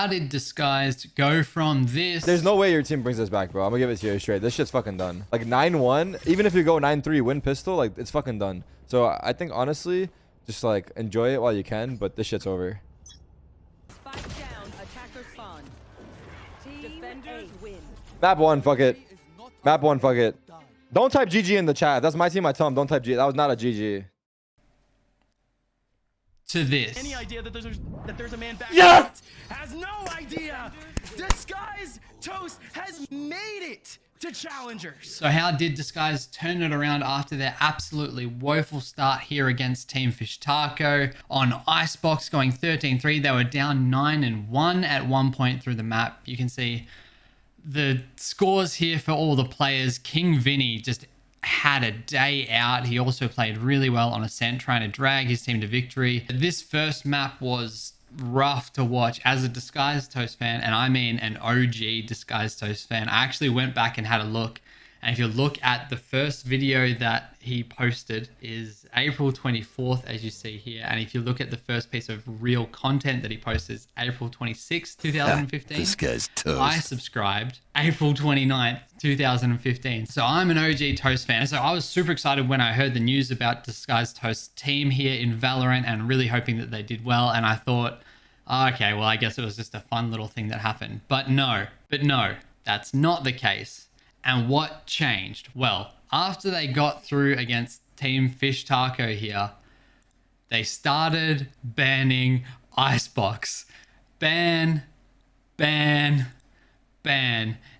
how did Disguised go from this? There's no way your team brings us back, bro. I'm gonna give it to you straight. This shit's fucking done. Like 9-1, even if you go 9-3, win pistol, like it's fucking done. So I think honestly, just like enjoy it while you can, but this shit's over. Spike down, attacker spawn. Defenders win. Map 1, fuck it. Map 1, fuck it. Don't type GG in the chat. That's my team. I tell them don't type GG. That was not a GG. To this. Any idea that there's a man back? Yes! Has no idea. Disguised Toast has made it to challengers. So how did Disguised turn it around after their absolutely woeful start here against Team Fish Taco on Icebox going 13-3? They were down 9-1 at one point through the map. You can see the scores here for all the players. King Vinny just had a day out. He also played really well on Ascent, trying to drag his team to victory. This first map was rough to watch as a Disguised Toast fan, and I mean an OG Disguised Toast fan. I actually went back and had a look, and if you look at the first video that he posted is April 24th, as you see here, and if you look at the first piece of real content that he posted is April 26th, 2015. This guy's toast. I subscribed April 29th, 2015. So I'm an OG Toast fan. So I was super excited when I heard the news about Disguised Toast's team here in Valorant and really hoping that they did well. And I thought, okay, well, I guess it was just a fun little thing that happened. But no, that's not the case. And what changed? Well, after they got through against Team Fish Taco here, they started banning Icebox. Ban.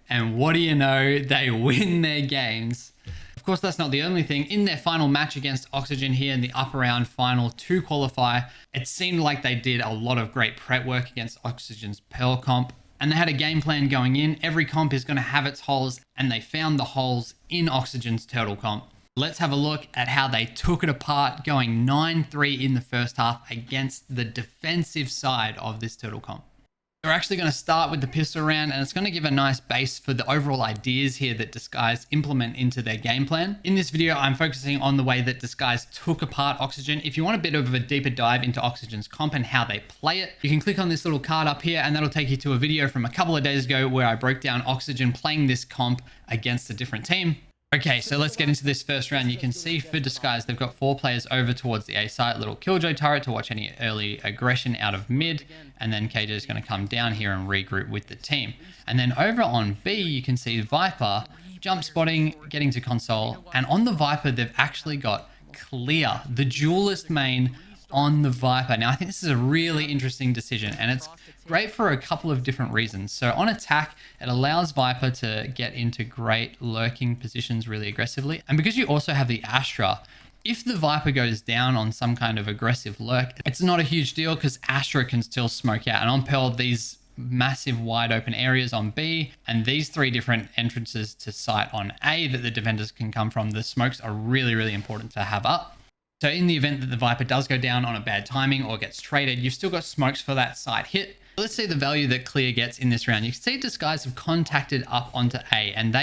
And what do you know? They win their games. Of course, that's not the only thing. In their final match against Oxygen here in the upper round final to qualify, it seemed like they did a lot of great prep work against Oxygen's Pearl comp. And they had a game plan going in. Every comp is going to have its holes, and they found the holes in Oxygen's Turtle comp. Let's have a look at how they took it apart, going 9-3 in the first half against the defensive side of this Turtle comp. We're actually going to start with the pistol round, and it's going to give a nice base for the overall ideas here that Disguise implement into their game plan. In this video, I'm focusing on the way that Disguise took apart Oxygen. If you want a bit of a deeper dive into Oxygen's comp and how they play it, you can click on this little card up here, and that'll take you to a video from a couple of days ago where I broke down Oxygen playing this comp against a different team. Okay, so let's get into this first round. You can see for Disguise, they've got 4 players over towards the A site, little Killjoy turret to watch any early aggression out of mid, and then KJ is going to come down here and regroup with the team. And then over on B, you can see Viper jump spotting, getting to console, and on the Viper, they've actually got Clear, the duelist main on the Viper. Now, I think this is a really interesting decision, and it's great for a couple of different reasons. So on attack, it allows Viper to get into great lurking positions really aggressively. And because you also have the Astra, if the Viper goes down on some kind of aggressive lurk, it's not a huge deal because Astra can still smoke out. And on Pearl, these massive wide open areas on B and these 3 different entrances to site on A that the defenders can come from, the smokes are really, really important to have up. So in the event that the Viper does go down on a bad timing or gets traded, you've still got smokes for that side hit. Let's see the value that Clear gets in this round. You can see Disguise have contacted up onto A, and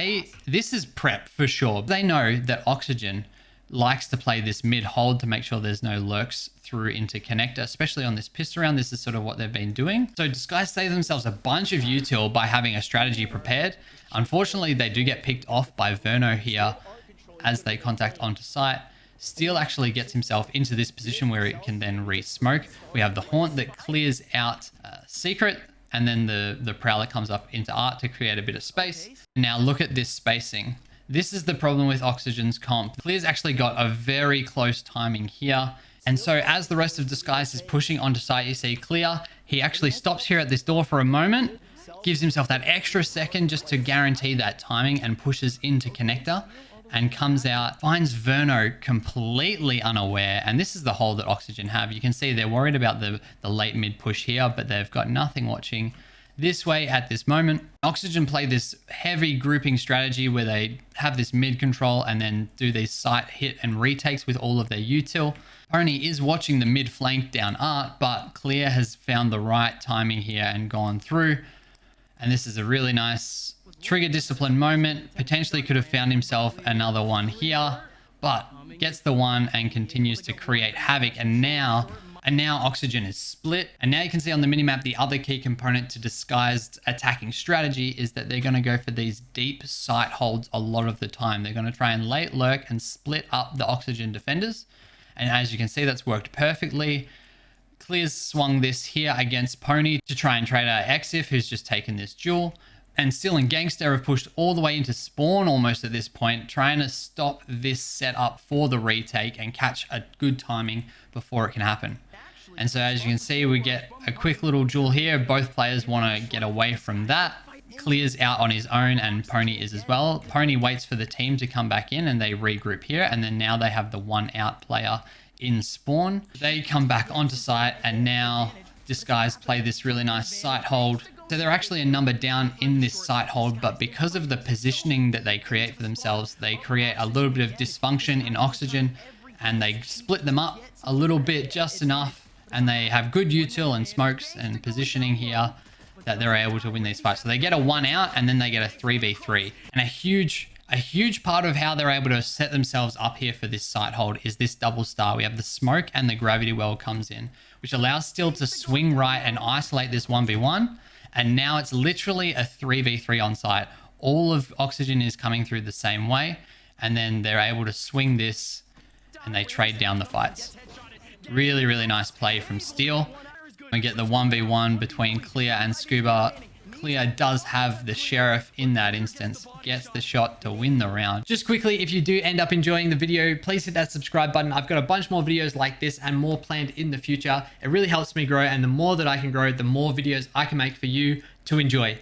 this is prep for sure. They know that Oxygen likes to play this mid hold to make sure there's no lurks through into connector, especially on this pistol round. This is sort of what they've been doing. So Disguise save themselves a bunch of util by having a strategy prepared. Unfortunately, they do get picked off by Verno here as they contact onto site. Steel actually gets himself into this position where it can then re-smoke. We have the Haunt that clears out Secret, and then the Prowler comes up into Art to create a bit of space. Now look at this spacing. This is the problem with Oxygen's comp. Clear's actually got a very close timing here. And so as the rest of Disguise is pushing onto site, you see Clear, he actually stops here at this door for a moment, gives himself that extra second just to guarantee that timing and pushes into connector. And comes out, finds Verno completely unaware. And this is the hole that Oxygen have. You can see they're worried about the late mid push here, but they've got nothing watching this way at this moment. Oxygen play this heavy grouping strategy where they have this mid control and then do these site hit and retakes with all of their util. Pony is watching the mid flank down Art, but Clear has found the right timing here and gone through. And this is a really nice trigger discipline moment. Potentially could have found himself another one here, but gets the one and continues to create havoc. And now And now Oxygen is split. And now you can see on the minimap, the other key component to Disguised attacking strategy is that they're going to go for these deep sight holds a lot of the time. They're going to try and late lurk and split up the Oxygen defenders. And as you can see, that's worked perfectly. Clear's swung this here against Pony to try and trade out Exif, who's just taken this duel. And Steel and Gangster have pushed all the way into spawn almost at this point, trying to stop this setup for the retake and catch a good timing before it can happen. And so as you can see, we get a quick little duel here. Both players want to get away from that. Clear's out on his own and Pony is as well. Pony waits for the team to come back in and they regroup here. And then now they have the one out player in spawn. They come back onto site and now Disguise play this really nice site hold. So they're actually a number down in this site hold, but because of the positioning that they create for themselves, they create a little bit of dysfunction in Oxygen and they split them up a little bit, just enough. And they have good util and smokes and positioning here that they're able to win these fights. So they get a 1 out and then they get a 3v3. And a huge part of how they're able to set themselves up here for this site hold is this double star. We have the smoke and the gravity well comes in, which allows Steel to swing right and isolate this 1v1. And now it's literally a 3v3 on site. All of Oxygen is coming through the same way. And then they're able to swing this and they trade down the fights. Really, really nice play from Steel. We get the 1v1 between Clear and Scuba. Clear does have the Sheriff in that instance, gets the shot to win the round. Just quickly, if you do end up enjoying the video, please hit that subscribe button. I've got a bunch more videos like this and more planned in the future. It really helps me grow, and the more that I can grow, the more videos I can make for you to enjoy.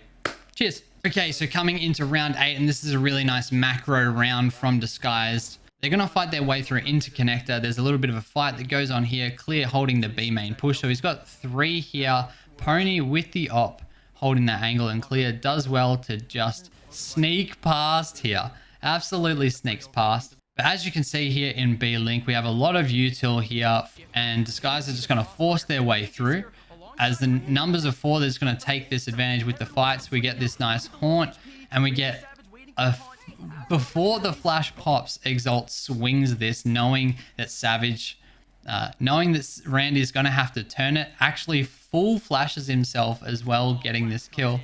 Cheers. Okay, so coming into round 8, and this is a really nice macro round from Disguised. They're going to fight their way through into connector. There's a little bit of a fight that goes on here. Clear holding the B main push. So he's got 3 here. Pony with the op holding that angle, and Clear does well to just sneak past here. Absolutely sneaks past. But as you can see here in B link, we have a lot of util here, and Disguise are just going to force their way through. As the numbers of 4, they're just going to take this advantage with the fights. We get this nice haunt, and we get a... Before the flash pops, Exalt swings this, knowing that Randy is going to have to turn it. Actually, full flashes himself as well, getting this kill.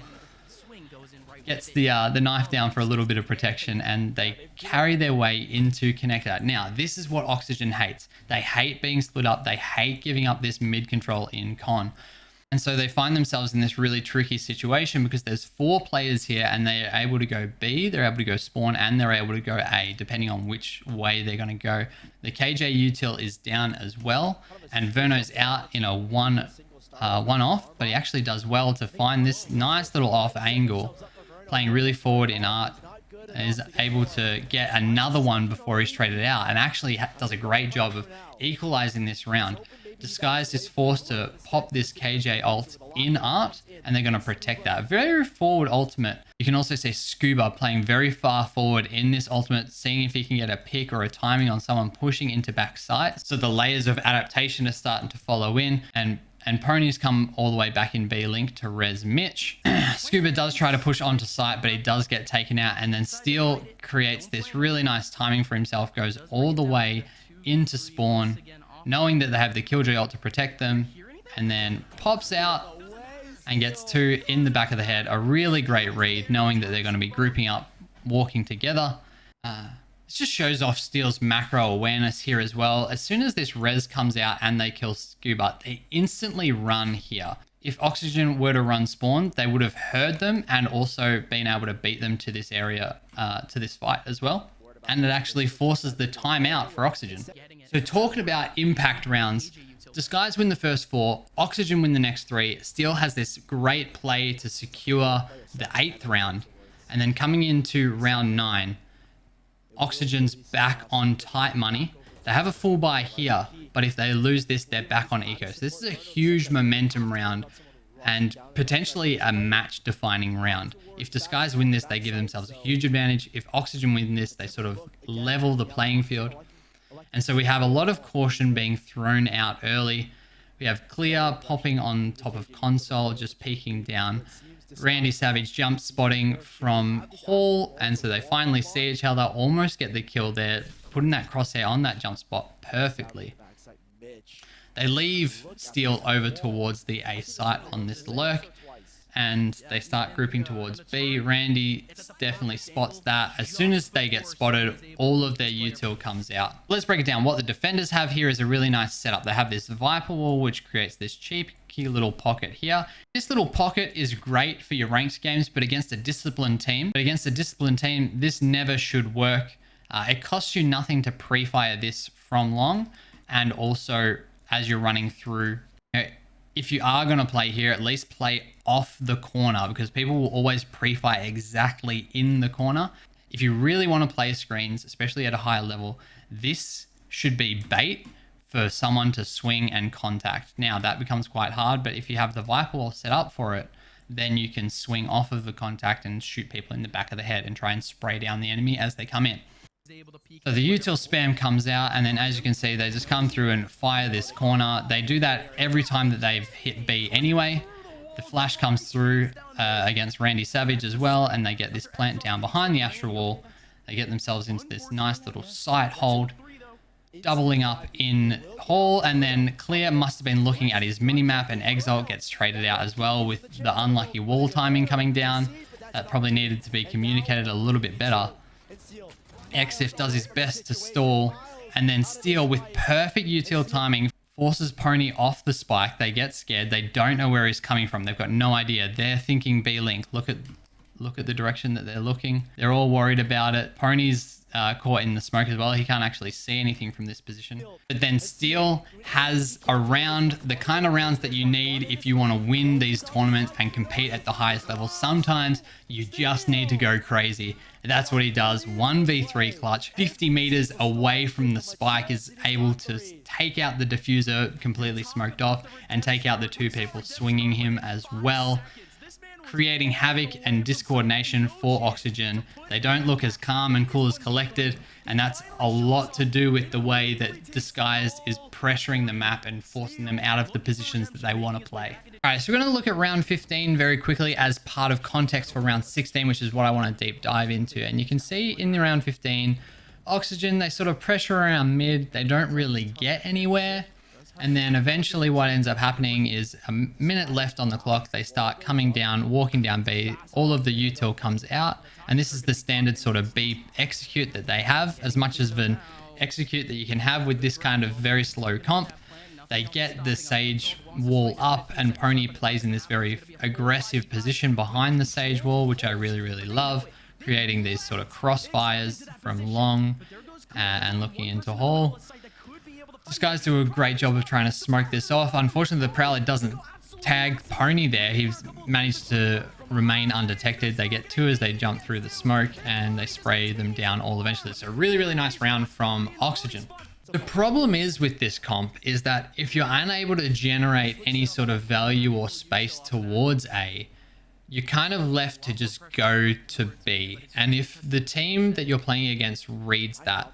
Gets the knife down for a little bit of protection, and they carry their way into connector. Now, this is what Oxygen hates. They hate being split up. They hate giving up this mid control in con. And so they find themselves in this really tricky situation because there's 4 players here and they are able to go B, they're able to go spawn, and they're able to go A, depending on which way they're going to go. The KJ util is down as well, and Verno's out in a one off, but he actually does well to find this nice little off angle, playing really forward in art, and is able to get another one before he's traded out, and actually does a great job of equalizing this round. Disguised is forced to pop this KJ ult in art, and they're going to protect that. Very forward ultimate. You can also see Scuba playing very far forward in this ultimate, seeing if he can get a pick or a timing on someone pushing into back sight. So the layers of adaptation are starting to follow in, and Pony's come all the way back in B link to res Mitch. Scuba does try to push onto site, but he does get taken out, and then Steel creates this really nice timing for himself, goes all the way into spawn, knowing that they have the Killjoy ult to protect them, and then pops out and gets 2 in the back of the head. A really great read, knowing that they're going to be grouping up, walking together. This just shows off Steel's macro awareness here as well. As soon as this res comes out and they kill Scuba, they instantly run here. If Oxygen were to run spawn, they would have heard them and also been able to beat them to this area, to this fight as well. And it actually forces the timeout for Oxygen. So talking about impact rounds, Disguise win the first 4, Oxygen win the next 3. Steel has this great play to secure the 8th round. And then coming into round 9, Oxygen's back on tight money. They have a full buy here, but if they lose this, they're back on eco. So this is a huge momentum round and potentially a match defining round. If Disguise win this, they give themselves a huge advantage. If Oxygen win this, they sort of level the playing field. And so we have a lot of caution being thrown out early. We have Clear popping on top of console, just peeking down. Randy Savage jump spotting from Hall, and so they finally see each other, almost get the kill there, putting that crosshair on that jump spot perfectly. They leave Steel over towards the A site on this lurk, and they start grouping towards B. Randy definitely spots that. As soon as they get spotted, all of their util comes out. Let's break it down. What the defenders have here is a really nice setup. They have this Viper wall, which creates this cheeky little pocket here. This little pocket is great for your ranked games, but against a disciplined team, this never should work. It costs you nothing to pre-fire this from long, and also as you're running through, if you are going to play here, at least play off the corner, because people will always pre-fire exactly in the corner. If you really want to play screens, especially at a higher level, this should be bait for someone to swing and contact. Now that becomes quite hard, but if you have the Viper wall set up for it, then you can swing off of the contact and shoot people in the back of the head and try and spray down the enemy as they come in. So the util spam comes out, and then as you can see, they just come through and fire this corner. They do that every time that they've hit B anyway. The flash comes through against Randy Savage as well, and they get this plant down behind the Astral wall. They get themselves into this nice little sight hold, doubling up in Hall, and then Clear must have been looking at his minimap, and Exalt gets traded out as well with the unlucky wall timing coming down. That probably needed to be communicated a little bit better. Exif does his best to stall, and then Steel with perfect util timing forces Pony off the spike. They get scared. They don't know where he's coming from. They've got no idea. They're thinking B-Link. Look at the direction that they're looking. They're all worried about it. Pony's caught in the smoke as well. He can't actually see anything from this position. But then Steel has a round, the kind of rounds that you need if you want to win these tournaments and compete at the highest level. Sometimes you just need to go crazy. That's what he does. 1v3 clutch, 50 meters away from the spike, is able to take out the diffuser completely smoked off and take out the two people swinging him as well, creating havoc and discoordination for Oxygen. They don't look as calm and cool as Collected, and that's a lot to do with the way that Disguised is pressuring the map and forcing them out of the positions that they want to play. Alright, so we're going to look at round 15 very quickly as part of context for round 16, which is what I want to deep dive into. And you can see in the round 15, Oxygen, they sort of pressure around mid, they don't really get anywhere. And then eventually what ends up happening is a minute left on the clock, they start coming down, walking down B, all of the util comes out, and this is the standard sort of B execute that they have, as much as an execute that you can have with this kind of very slow comp. They get the Sage wall up, and Pony plays in this very aggressive position behind the Sage wall, which I really, really love, creating these sort of crossfires from long and looking into Hall. This guys do a great job of trying to smoke this off. Unfortunately, the Prowler doesn't tag Pony there. He's managed to remain undetected. They get two as they jump through the smoke, and they spray them down all eventually. So a really, really nice round from Oxygen. The problem is with this comp is that if you're unable to generate any sort of value or space towards A, you're kind of left to just go to B. And if the team that you're playing against reads that,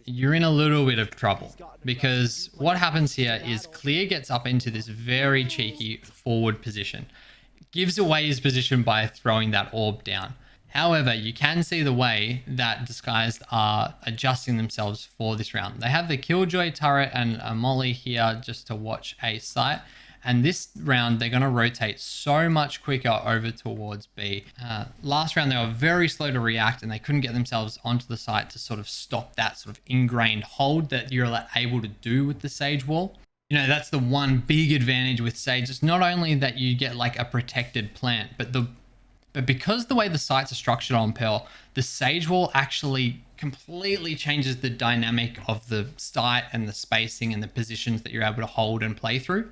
you're in a little bit of trouble, because what happens here is Clear gets up into this very cheeky forward position, gives away his position by throwing that orb down. However, you can see the way that Disguised are adjusting themselves for this round. They have the Killjoy turret and a Molly here just to watch A site. And this round, they're going to rotate so much quicker over towards B. Last round, they were very slow to react, and they couldn't get themselves onto the site to sort of stop that sort of ingrained hold that you're able to do with the Sage wall. You know, that's the one big advantage with Sage. It's not only that you get like a protected plant, but because the way the sites are structured on Pearl, the Sage wall actually completely changes the dynamic of the site and the spacing and the positions that you're able to hold and play through.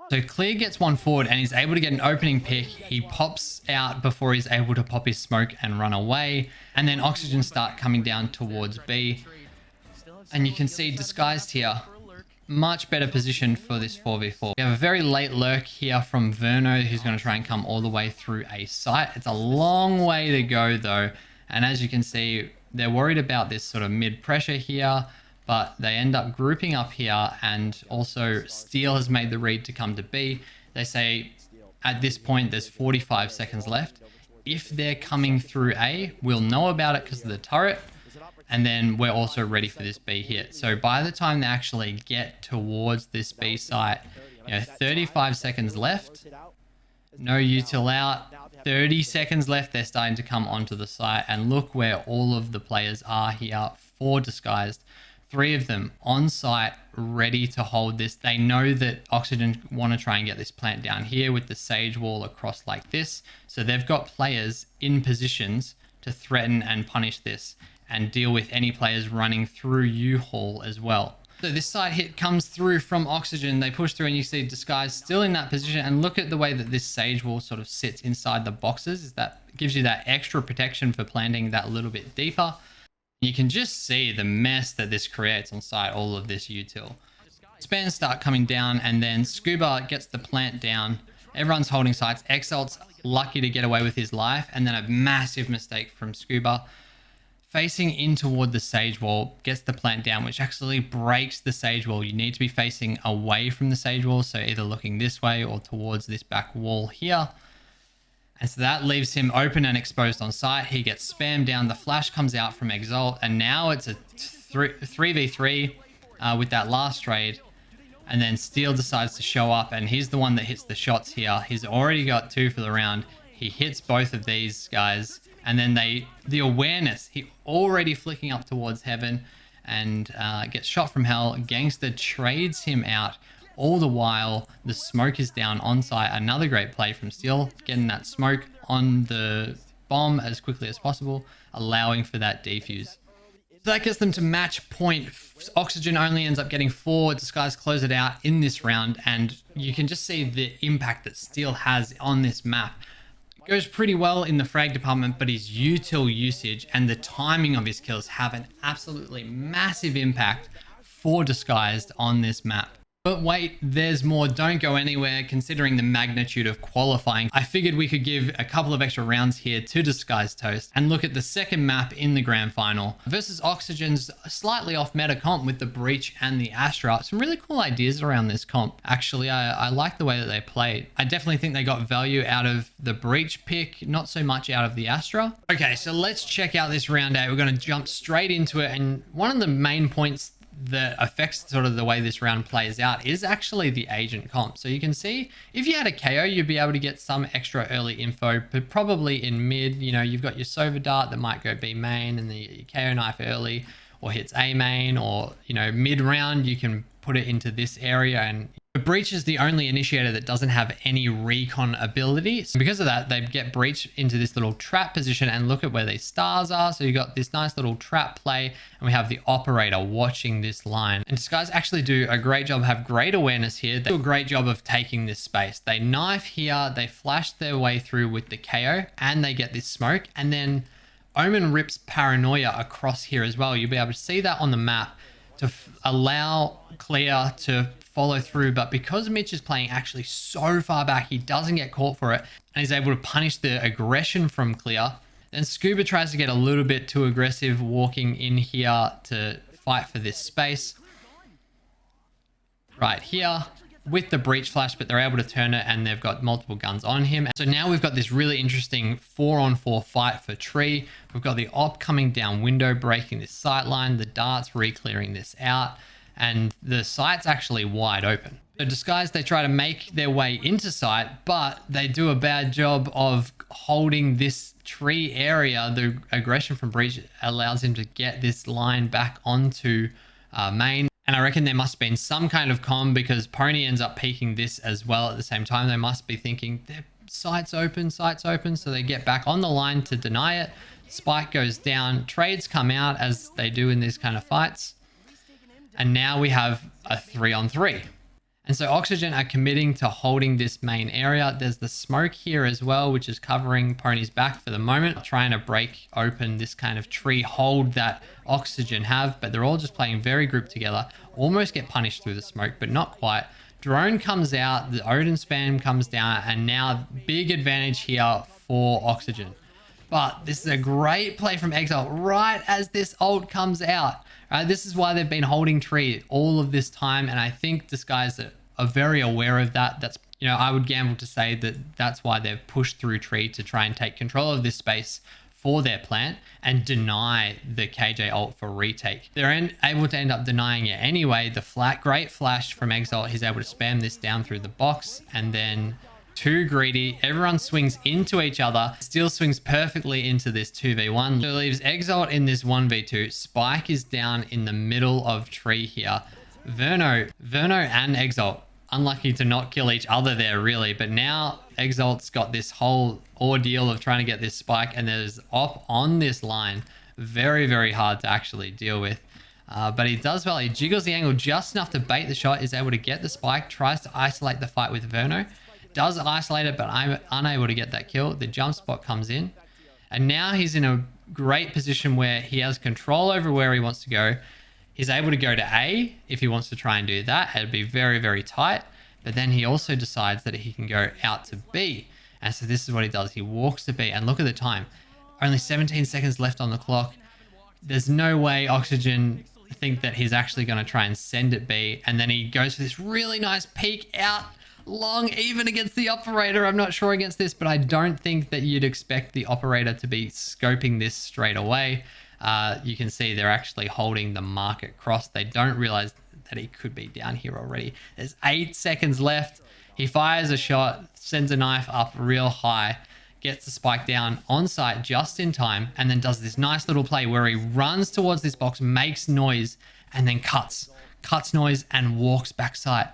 So Clear gets one forward and he's able to get an opening pick. He pops out before he's able to pop his smoke and run away. And then Oxygen start coming down towards B. And you can see Disguised here, much better position for this 4v4. We have a very late lurk here from Verno, who's going to try and come all the way through a site. It's a long way to go though. And as you can see, they're worried about this sort of mid pressure here, but they end up grouping up here, and also Steel has made the read to come to B. They say at this point there's 45 seconds left. If they're coming through A, we'll know about it because of the turret. And then we're also ready for this B hit. So by the time they actually get towards this B site, 35 seconds left, no util out, 30 seconds left, they're starting to come onto the site. And look where all of the players are here, 4 disguised. 3 of them on site, ready to hold this. They know that Oxygen want to try and get this plant down here with the Sage Wall across like this. So they've got players in positions to threaten and punish this and deal with any players running through U-Haul as well. So this side hit comes through from Oxygen. They push through and you see Disguise still in that position. And look at the way that this Sage Wall sort of sits inside the boxes. That gives you that extra protection for planting that a little bit deeper. You can just see the mess that this creates on site, all of this util. Spans start coming down and then Scuba gets the plant down. Everyone's holding sites. Exalt's lucky to get away with his life, and then a massive mistake from Scuba. Facing in toward the Sage Wall, gets the plant down, which actually breaks the Sage Wall. You need to be facing away from the Sage Wall, so either looking this way or towards this back wall here. And so that leaves him open and exposed on site. He gets spammed down. The flash comes out from Exalt, and now it's a 3v3 with that last trade. And then Steel decides to show up, and he's the one that hits the shots here. He's already got 2 for the round. He hits both of these guys, and then the awareness, he already flicking up towards heaven and gets shot from hell. Gangster trades him out. All the while, the smoke is down on site. Another great play from Steel, getting that smoke on the bomb as quickly as possible, allowing for that defuse. So that gets them to match point. Oxygen only ends up getting 4. Disguise close it out in this round, and you can just see the impact that Steel has on this map. Goes pretty well in the frag department, but his util usage and the timing of his kills have an absolutely massive impact for Disguised on this map. But wait, there's more. Don't go anywhere. Considering the magnitude of qualifying, I figured we could give a couple of extra rounds here to Disguised Toast and look at the second map in the grand final versus Oxygen's slightly off meta comp with the Breach and the Astra. Some really cool ideas around this comp. Actually, I like the way that they played. I definitely think they got value out of the Breach pick, not so much out of the Astra. Okay, so let's check out this round 8. We're going to jump straight into it, and one of the main points that affects sort of the way this round plays out is actually the agent comp. So you can see if you had a KO, you'd be able to get some extra early info, but probably in mid, you've got your Sova Dart that might go B main and the KO knife early, or hits A main, or mid round you can put it into this area. And the Breach is the only initiator that doesn't have any recon ability. So because of that, they get Breach into this little trap position, and look at where these stars are. So you got this nice little trap play, and we have the operator watching this line. And Disguise actually do a great job, have great awareness here. They do a great job of taking this space. They knife here, they flash their way through with the KO, and they get this smoke. And then Omen rips Paranoia across here as well. You'll be able to see that on the map to allow Clear to follow through, but because Mitch is playing actually so far back, he doesn't get caught for it, and he's able to punish the aggression from Clear. Then Scuba tries to get a little bit too aggressive, walking in here to fight for this space right here with the Breach flash, but they're able to turn it, and they've got multiple guns on him. So now we've got this really interesting 4-on-4 fight for Tree. We've got the op coming down window, breaking this sight line, the darts re-clearing this out, and the site's actually wide open. So Disguise, they try to make their way into site, but they do a bad job of holding this tree area. The aggression from Breach allows him to get this line back onto main. And I reckon there must have been some kind of comm, because Pony ends up peeking this as well at the same time. They must be thinking, their site's open. So they get back on the line to deny it. Spike goes down. Trades come out, as they do in these kind of fights. And now we have a 3-on-3. And so Oxygen are committing to holding this main area. There's the smoke here as well, which is covering Pony's back for the moment, trying to break open this kind of tree hold that Oxygen have, but they're all just playing very grouped together. Almost get punished through the smoke, but not quite. Drone comes out, the Odin spam comes down, and now big advantage here for Oxygen. But this is a great play from Exile right as this ult comes out. This is why they've been holding tree all of this time, and I think Disguise are very aware of that. That's, I would gamble to say that that's why they've pushed through tree to try and take control of this space for their plant and deny the KJ ult for retake. They're able to end up denying it anyway. The great flash from Exalt, he's able to spam this down through the box, and then too greedy. Everyone swings into each other. Still swings perfectly into this 2v1. So it leaves Exalt in this 1v2. Spike is down in the middle of tree here. Verno and Exalt, unlucky to not kill each other there really, but now Exalt's got this whole ordeal of trying to get this spike, and there's op on this line. Very, very hard to actually deal with. But he does well. He jiggles the angle just enough to bait the shot, is able to get the spike, tries to isolate the fight with Verno. Does isolate it, but I'm unable to get that kill. The jump spot comes in. And now he's in a great position where he has control over where he wants to go. He's able to go to A if he wants to try and do that. It'd be very, very tight. But then he also decides that he can go out to B. And so this is what he does. He walks to B, and look at the time. Only 17 seconds left on the clock. There's no way Oxygen think that he's actually going to try and send it B. And then he goes for this really nice peek out long, even against the operator. I'm not sure against this, but I don't think that you'd expect the operator to be scoping this straight away. You can see they're actually holding the market cross. They don't realize that he could be down here already. There's 8 seconds left. He fires a shot, sends a knife up real high, gets the spike down on site just in time, and then does this nice little play where he runs towards this box, makes noise, and then cuts noise and walks back site.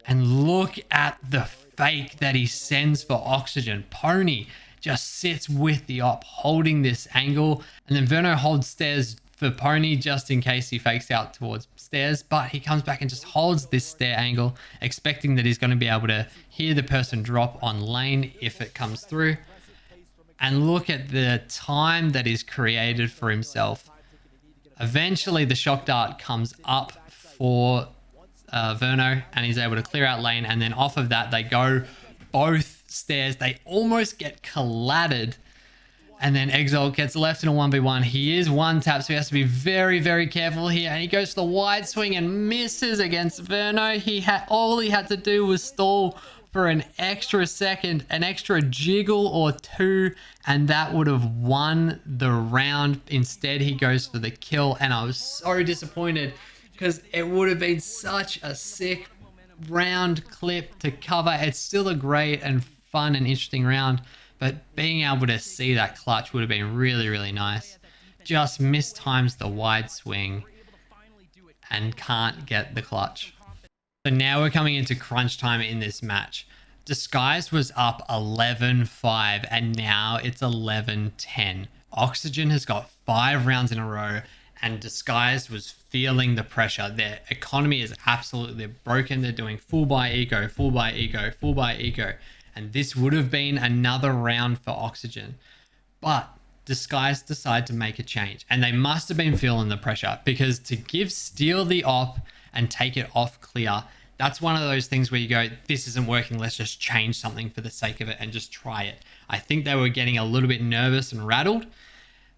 And look at the fake that he sends for Oxygen. Pony just sits with the op, holding this angle. And then Verno holds stairs for Pony just in case he fakes out towards stairs. But he comes back and just holds this stair angle, expecting that he's going to be able to hear the person drop on lane if it comes through. And look at the time that he's created for himself. Eventually, the shock dart comes up for Verno, and he's able to clear out lane, and then off of that they go both stairs. They almost get collided, and then Exalt gets left in a 1v1. He is one tap, so he has to be very, very careful here, and he goes for the wide swing and misses against Verno. All he had to do was stall for an extra second, an extra jiggle or two, and that would have won the round. Instead, he goes for the kill, and I was so disappointed because it would have been such a sick round clip to cover. It's still a great and fun and interesting round, but being able to see that clutch would have been really, really nice. Just mistimes the wide swing and can't get the clutch. So now we're coming into crunch time in this match. Disguise was up 11-5 and now it's 11-10. Oxygen has got 5 rounds in a row, and Disguise was feeling the pressure. Their economy is absolutely broken. They're doing full buy eco, full buy eco, full buy eco. And this would have been another round for Oxygen. But Disguise decided to make a change. And they must have been feeling the pressure, because to give Steal the op and take it off Clear, that's one of those things where you go, this isn't working, let's just change something for the sake of it and just try it. I think they were getting a little bit nervous and rattled,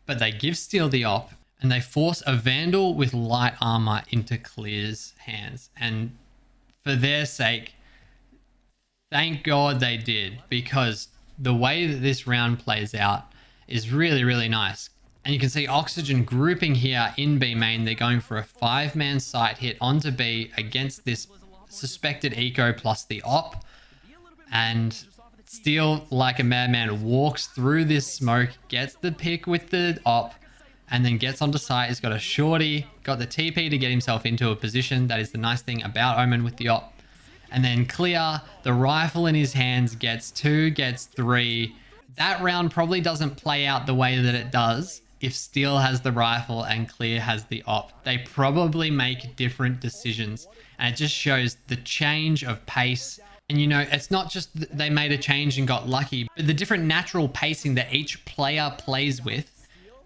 but they give Steal the op, and they force a Vandal with light armor into Clear's hands. And for their sake, thank God they did, because the way that this round plays out is really, really nice. And you can see Oxygen grouping here in B main. They're going for a 5-man site hit onto B against this suspected eco plus the op. And Steal, like a madman, walks through this smoke, gets the pick with the op, and then gets onto site. He's got a shorty, got the TP to get himself into a position. That is the nice thing about Omen with the op. And then Clear, the rifle in his hands, gets 2, gets 3. That round probably doesn't play out the way that it does if Steal has the rifle and Clear has the op. They probably make different decisions, and it just shows the change of pace. And you know, it's not just that they made a change and got lucky, but the different natural pacing that each player plays with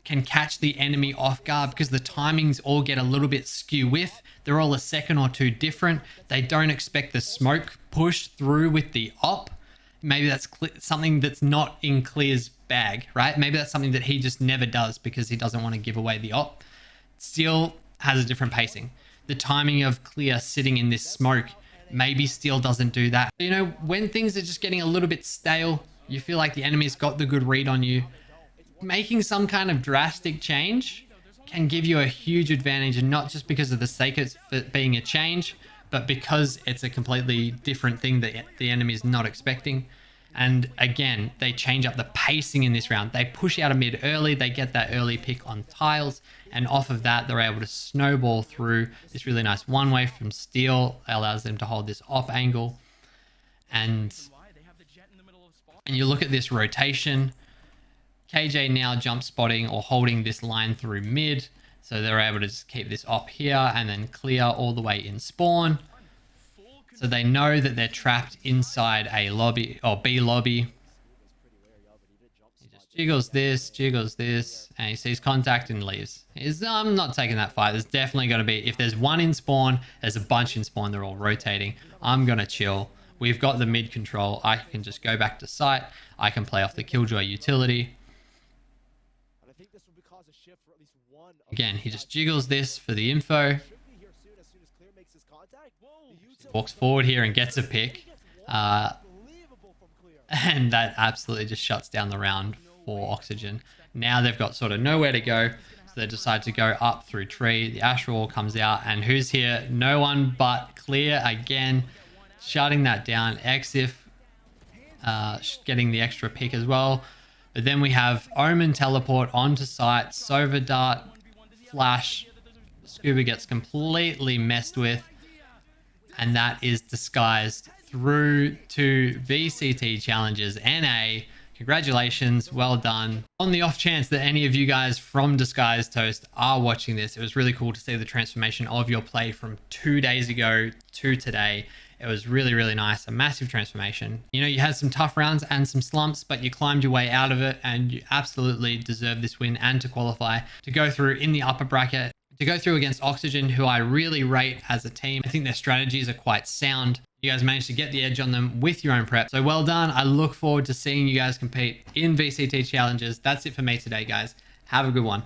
can catch the enemy off guard, because the timings all get a little bit skew with. They're all a second or two different. They don't expect the smoke push through with the op. Maybe that's something that's not in Clear's bag, right? Maybe that's something that he just never does because he doesn't want to give away the op. Steal has a different pacing. The timing of Clear sitting in this smoke, maybe Steal doesn't do that. You know, when things are just getting a little bit stale, you feel like the enemy's got the good read on you, making some kind of drastic change can give you a huge advantage, and not just because of the sake of it being a change, but because it's a completely different thing that the enemy is not expecting. And again, they change up the pacing in this round. They push out a mid early, they get that early pick on tiles, and off of that, they're able to snowball through this really nice one-way from steel, allows them to hold this op angle. And you look at this rotation, KJ now jump spotting or holding this line through mid, so they're able to just keep this op here and then clear all the way in spawn. So they know that they're trapped inside a lobby or B lobby. He just jiggles this, and he sees contact and leaves. I'm not taking that fight. There's definitely going to be, if there's one in spawn, there's a bunch in spawn, they're all rotating. I'm going to chill. We've got the mid control. I can just go back to site. I can play off the Killjoy utility. Again, he just jiggles this for the info. Walks forward here and gets a pick. And that absolutely just shuts down the round for Oxygen. Now they've got sort of nowhere to go. So they decide to go up through tree. The Ash Wall comes out. And who's here? No one but Clear again. Shutting that down. Exif getting the extra pick as well. But then we have Omen teleport onto site. Sova Dart, Flash. Scuba gets completely messed with. And that is disguised through to VCT Challenges NA. Congratulations, well done. On the off chance that any of you guys from Disguised Toast are watching this, it was really cool to see the transformation of your play from 2 days ago to today. It was really, really nice. A massive transformation. You know, you had some tough rounds and some slumps, but you climbed your way out of it, and you absolutely deserve this win and to qualify to go through in the upper bracket. To go through against Oxygen, who I really rate as a team. I think their strategies are quite sound. You guys managed to get the edge on them with your own prep. So well done. I look forward to seeing you guys compete in VCT Challenges. That's it for me today, guys. Have a good one.